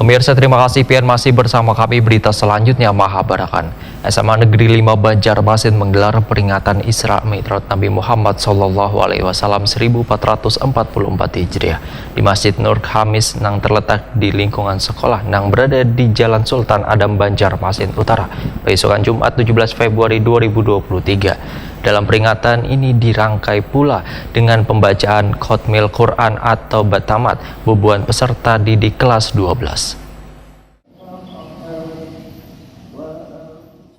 Pemirsa, terima kasih pian masih bersama kami. Berita selanjutnya Mahabarakan. SMA Negeri 5 Banjarmasin menggelar peringatan Isra Mi'raj Nabi Muhammad SAW 1444 Hijriah di Masjid Nur Khamis yang terletak di lingkungan sekolah yang berada di Jalan Sultan Adam Banjarmasin Utara, besokan Jumat 17 Februari 2023. Dalam peringatan ini dirangkai pula dengan pembacaan khotmil Quran atau batamat bubuhan peserta didik kelas 12.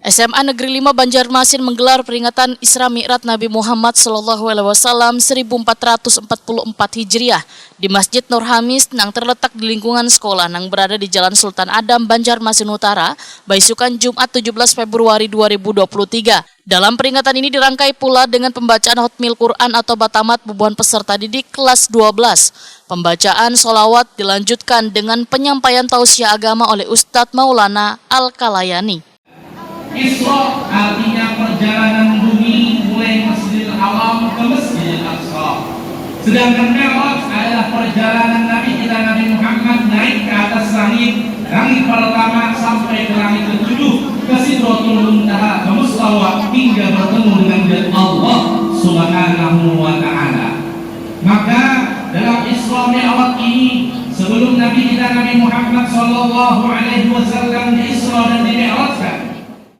SMA Negeri 5 Banjarmasin menggelar peringatan Isra Mi'raj Nabi Muhammad SAW 1444 Hijriah di Masjid Nur Khamis yang terletak di lingkungan sekolah yang berada di Jalan Sultan Adam Banjarmasin Utara, besokan Jumat 17 Februari 2023. Dalam peringatan ini dirangkai pula dengan pembacaan khotmil Quran atau batamat bubuhan peserta didik kelas 12. Pembacaan sholawat dilanjutkan dengan penyampaian tausiah agama oleh Ustadz Maulana Al-Kalayani. Isra artinya perjalanan bumi mulai Masjidil Haram ke Masjidil Aqsa. Sedangkan Mi'raj adalah perjalanan Nabi kita Nabi Muhammad naik ke atas langit pertama sampai ke langit ketujuh, ke Sidratul Muntaha, ke Mustawa, hingga bertemu dengan Allah Subhanahu wa Ta'ala. Maka dalam Isra Mi'raj ini, sebelum Nabi kita Nabi Muhammad SAW di-Isra dan di-Mi'rajkan,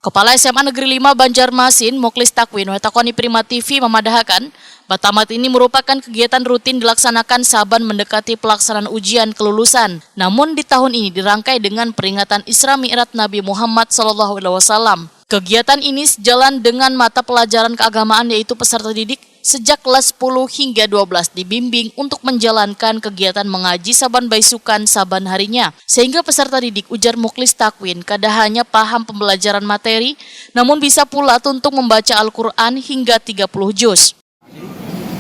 Kepala SMA Negeri 5 Banjarmasin, Mukhlis Takwin, Wetakoni Prima TV memadahkan, batamat ini merupakan kegiatan rutin dilaksanakan saban mendekati pelaksanaan ujian kelulusan. Namun di tahun ini dirangkai dengan peringatan Isra Mi'raj Nabi Muhammad SAW. Kegiatan ini sejalan dengan mata pelajaran keagamaan yaitu peserta didik sejak kelas 10 hingga 12 dibimbing untuk menjalankan kegiatan mengaji saban baisukan saban harinya. Sehingga peserta didik, ujar Mukhlis Takwin, kada hanya paham pembelajaran materi, namun bisa pula untuk membaca Al-Quran hingga 30 juz.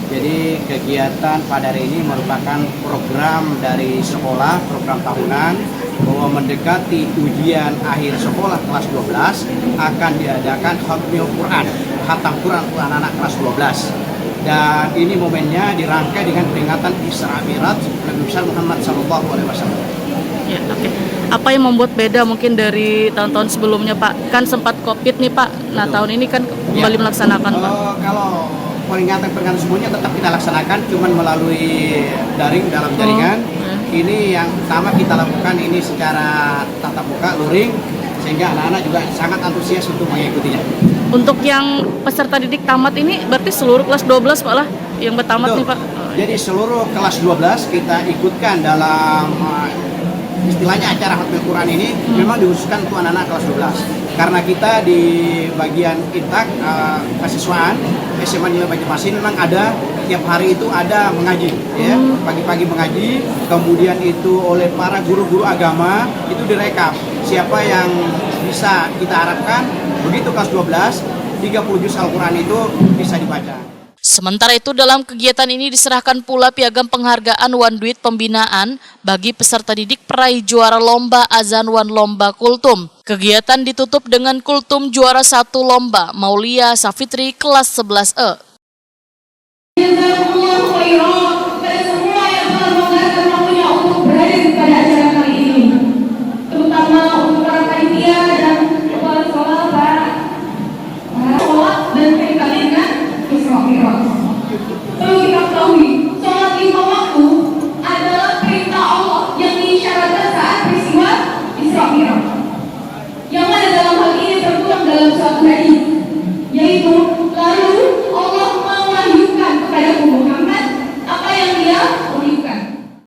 Jadi kegiatan pada hari ini merupakan program dari sekolah, program tahunan, bahwa mendekati ujian akhir sekolah kelas 12 akan diadakan khotmil Quran, khatam Quran untuk anak-anak kelas 12. Dan ini momennya dirangkai dengan peringatan Isra Mi'raj Nabi besar Muhammad SAW. Ya, oke. Apa yang membuat beda mungkin dari tahun-tahun sebelumnya, Pak? Kan sempat Covid nih, Pak. Nah, tahun ini kan kembali melaksanakan, Pak. Kalau peringatan sebelumnya tetap kita laksanakan, cuman melalui daring dalam jaringan. Ini yang pertama kita lakukan ini secara tatap muka, luring, sehingga anak-anak juga sangat antusias untuk mengikutinya. Untuk yang peserta didik tamat ini berarti seluruh kelas 12, Pak, lah yang bertamat nih, Pak? Jadi seluruh kelas 12 kita ikutkan dalam istilahnya acara khotmil Quran ini memang dikhususkan untuk anak-anak kelas 12. Karena kita di bagian intak kesiswaan SMA 5 Banjarmasin memang ada tiap hari itu ada mengaji, ya, pagi-pagi mengaji, kemudian itu oleh para guru-guru agama itu direkap siapa yang bisa kita harapkan begitu kelas 12 30 juz Al-Quran itu bisa dibaca. Sementara itu dalam kegiatan ini diserahkan pula piagam penghargaan Wan Duit Pembinaan bagi peserta didik peraih juara lomba azan wan lomba kultum. Kegiatan ditutup dengan kultum juara 1 lomba Maulia Safitri kelas 11E.